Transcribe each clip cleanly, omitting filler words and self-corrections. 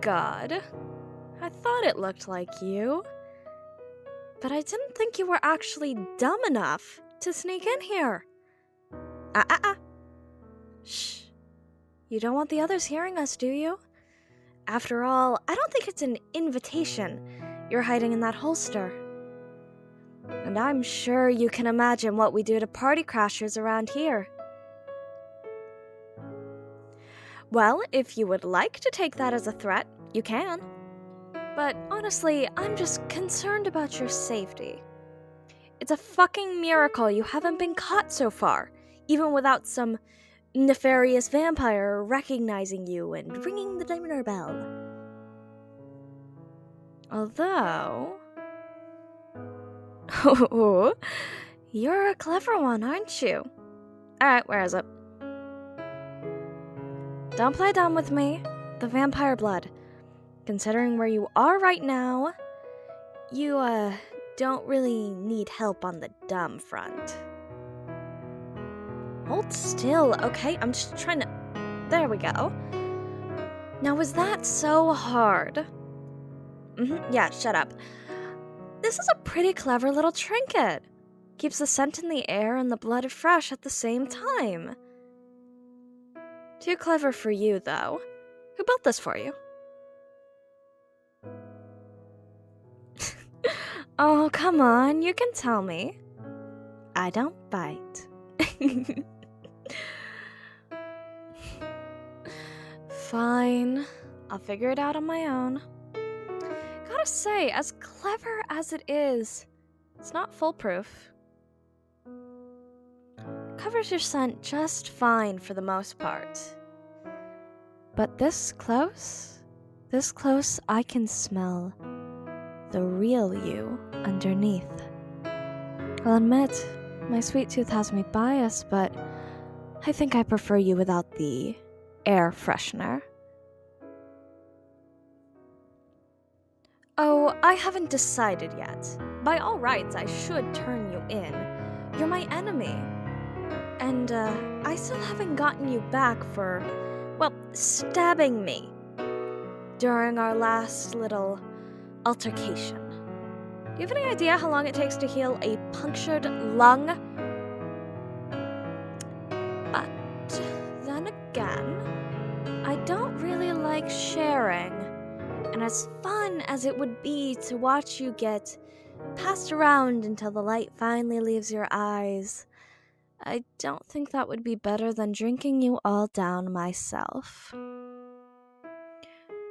God. I thought it looked like you. But I didn't think you were actually dumb enough to sneak in here. Shh. You don't want the others hearing us, do you? After all, I don't think it's an invitation you're hiding in that holster. And I'm sure you can imagine what we do to party crashers around here. Well, if you would like to take that as a threat, you can. But honestly, I'm just concerned about your safety. It's a fucking miracle you haven't been caught so far, even without some nefarious vampire recognizing you and ringing the dinner bell. Although... Oh, you're a clever one, aren't you? Alright, where is it? Don't play dumb with me. The vampire blood. Considering where you are right now, you, don't really need help on the dumb front. Hold still, okay? I'm just trying to... There we go. Now, was that so hard? Yeah, shut up. This is a pretty clever little trinket. Keeps the scent in the air and the blood fresh at the same time. Too clever for you, though. Who built this for you? Oh, come on, you can tell me. I don't bite. Fine, I'll figure it out on my own. Gotta say, as clever as it is, it's not foolproof. Covers your scent just fine for the most part. But this close, I can smell the real you underneath. I'll admit, my sweet tooth has me biased, but I think I prefer you without the air freshener. Oh, I haven't decided yet. By all rights, I should turn you in. You're my enemy. And, I still haven't gotten you back for, well, stabbing me during our last little altercation. Do you have any idea how long it takes to heal a punctured lung? But then again, I don't really like sharing. And as fun as it would be to watch you get passed around until the light finally leaves your eyes, I don't think that would be better than drinking you all down myself.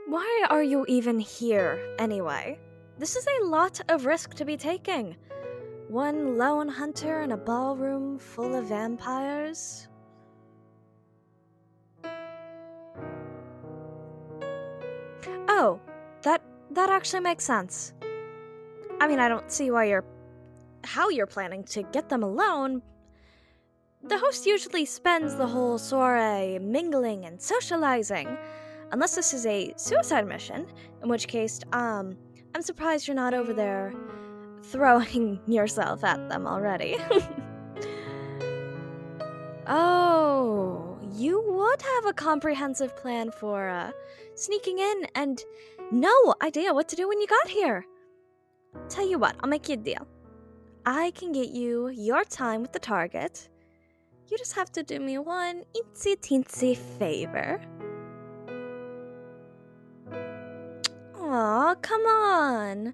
Why are you even here, anyway? This is a lot of risk to be taking. One lone hunter in a ballroom full of vampires. Oh, that actually makes sense. I mean, I don't see how you're planning to get them alone. The host usually spends the whole soiree mingling and socializing, unless this is a suicide mission, in which case, I'm surprised you're not over there throwing yourself at them already. Oh, you would have a comprehensive plan for, sneaking in and no idea what to do when you got here. Tell you what, I'll make you a deal. I can get you your time with the target. You just have to do me one itsy-teensy favor. Aw, come on.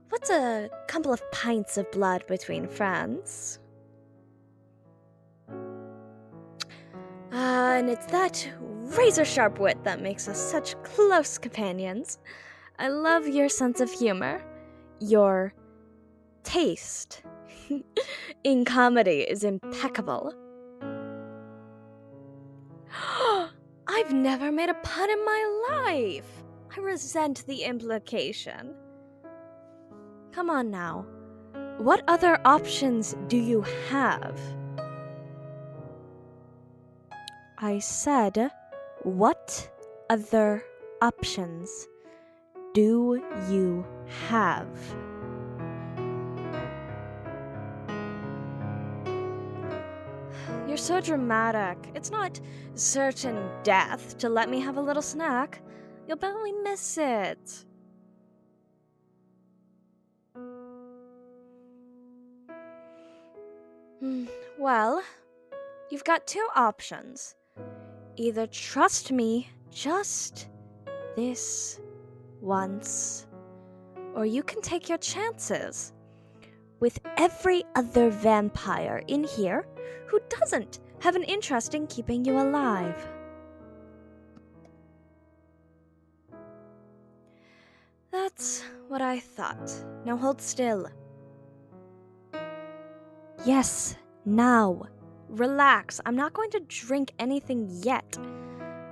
What's a couple of pints of blood between friends? And it's that razor-sharp wit that makes us such close companions. I love your sense of humor. Your taste in comedy is impeccable. I've never made a pun in my life. I resent the implication. Come on now. What other options do you have? I said, what other options do you have? You're so dramatic. It's not certain death to let me have a little snack. You'll barely miss it. Well, you've got two options. Either trust me just this once, or you can take your chances with every other vampire in here who doesn't have an interest in keeping you alive. That's what I thought. Now hold still. Yes, now. Relax. I'm not going to drink anything yet.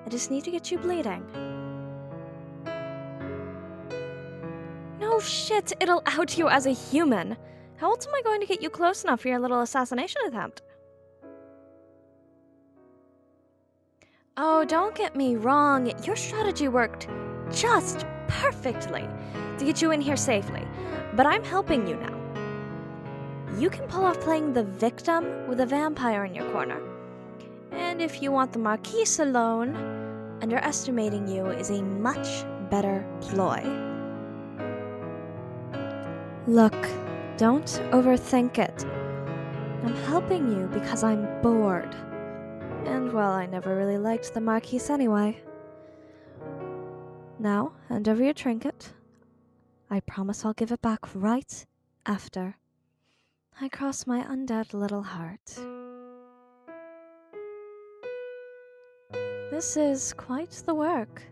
I just need to get you bleeding. No shit, it'll out you as a human. How else am I going to get you close enough for your little assassination attempt? Oh, don't get me wrong. Your strategy worked just perfectly to get you in here safely. But I'm helping you now. You can pull off playing the victim with a vampire in your corner. And if you want the Marquise alone, underestimating you is a much better ploy. Look, don't overthink it. I'm helping you because I'm bored. And well, I never really liked the Marquise anyway. Now, hand over your trinket. I promise I'll give it back right after I cross my undead little heart. This is quite the work.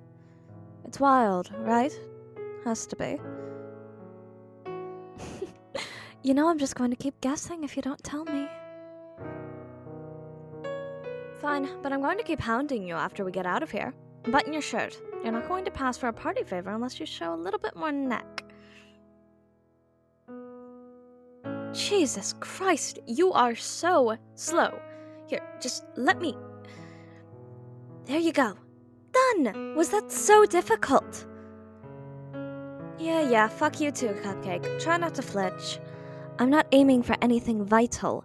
It's wild, right? Has to be. You know, I'm just going to keep guessing if you don't tell me. Fine, but I'm going to keep hounding you after we get out of here. Button your shirt. You're not going to pass for a party favor unless you show a little bit more neck. Jesus Christ, you are so slow. Here, just let me... There you go. Done! Was that so difficult? Yeah, fuck you too, Cupcake. Try not to flinch. I'm not aiming for anything vital,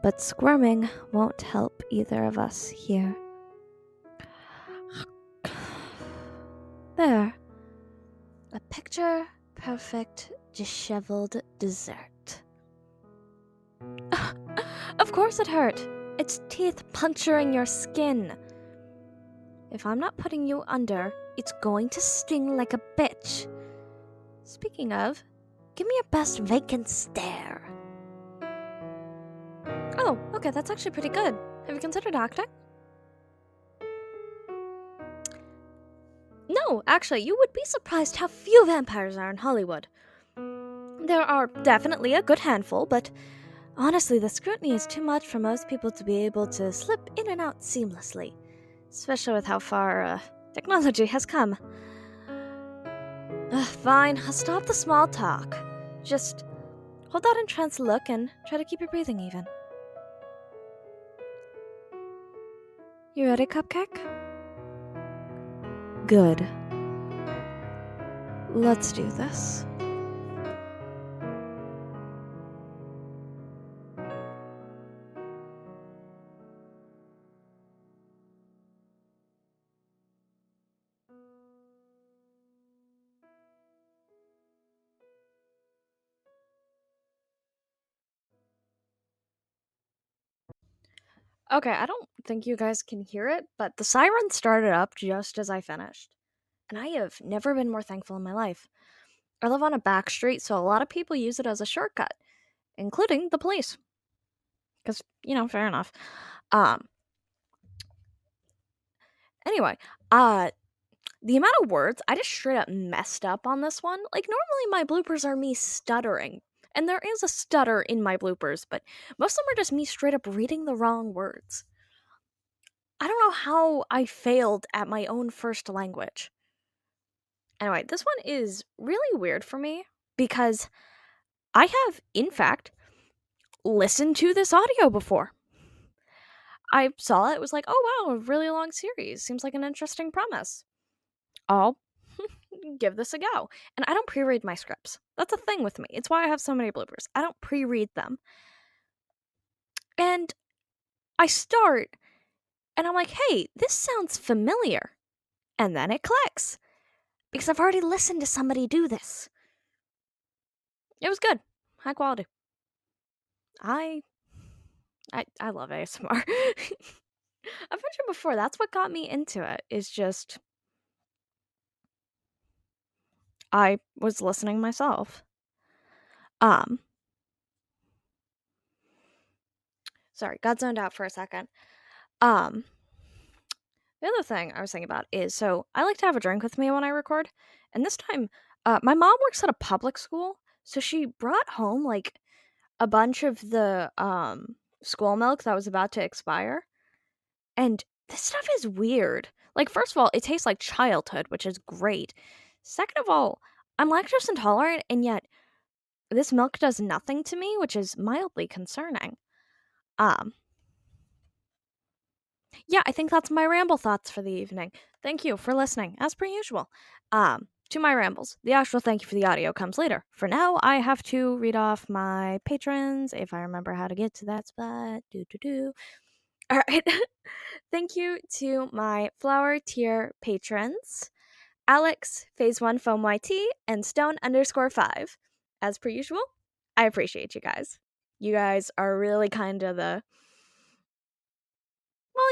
but squirming won't help either of us here. There. A picture-perfect, disheveled dessert. Of course it hurt. It's teeth puncturing your skin. If I'm not putting you under, it's going to sting like a bitch. Speaking of, give me your best vacant stare. Oh, okay, that's actually pretty good. Have you considered acting? No, actually, you would be surprised how few vampires are in Hollywood. There are definitely a good handful, but honestly, the scrutiny is too much for most people to be able to slip in and out seamlessly, especially with how far technology has come. Fine, I'll stop the small talk. Just hold that entranced look and try to keep your breathing even. You ready, Cupcake? Good. Let's do this. Okay, I don't think you guys can hear it, but the siren started up just as I finished. And I have never been more thankful in my life. I live on a back street, so a lot of people use it as a shortcut, including the police. Because, fair enough. Anyway, the amount of words, I just straight up messed up on this one. Like, normally my bloopers are me stuttering. And there is a stutter in my bloopers, but most of them are just me straight up reading the wrong words. I don't know how I failed at my own first language. Anyway, this one is really weird for me because I have, in fact, listened to this audio before. I saw it was like, oh wow, a really long series. Seems like an interesting premise. I'll give this a go. And I don't pre-read my scripts. That's a thing with me. It's why I have so many bloopers. I don't pre-read them. And I start, and I'm like, hey, this sounds familiar. And then it clicks. because I've already listened to somebody do this. It was good. High quality. I love ASMR. I've mentioned before, that's what got me into it, is just I was listening myself. Sorry, got zoned out for a second. The other thing I was thinking about is, so I like to have a drink with me when I record, and this time, my mom works at a public school, so she brought home like a bunch of the school milk that was about to expire, and this stuff is weird. Like, first of all, it tastes like childhood, which is great. Second of all, I'm lactose intolerant, and yet this milk does nothing to me, which is mildly concerning. Um, yeah, I think that's my ramble thoughts for the evening. Thank you for listening, as per usual. To my rambles. The actual thank you for the audio comes later. For now, I have to read off my patrons if I remember how to get to that spot. All right. Thank you to my flower tier patrons, Alex, Phase 1 Foam YT, and Stone_5. As per usual, I appreciate you guys. You guys are really kind of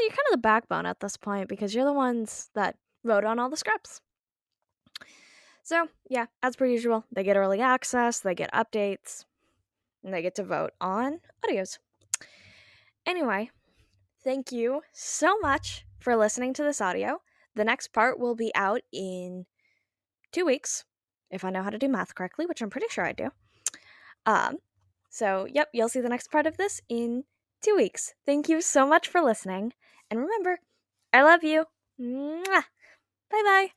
you're kind of the backbone at this point because you're the ones that wrote on all the scripts. So, yeah, as per usual, they get early access, they get updates, and they get to vote on audios. Anyway, thank you so much for listening to this audio. The next part will be out in 2 weeks, if I know how to do math correctly, which I'm pretty sure I do. So, yep, you'll see the next part of this in 2 weeks. Thank you so much for listening. And remember, I love you. Mwah! Bye-bye.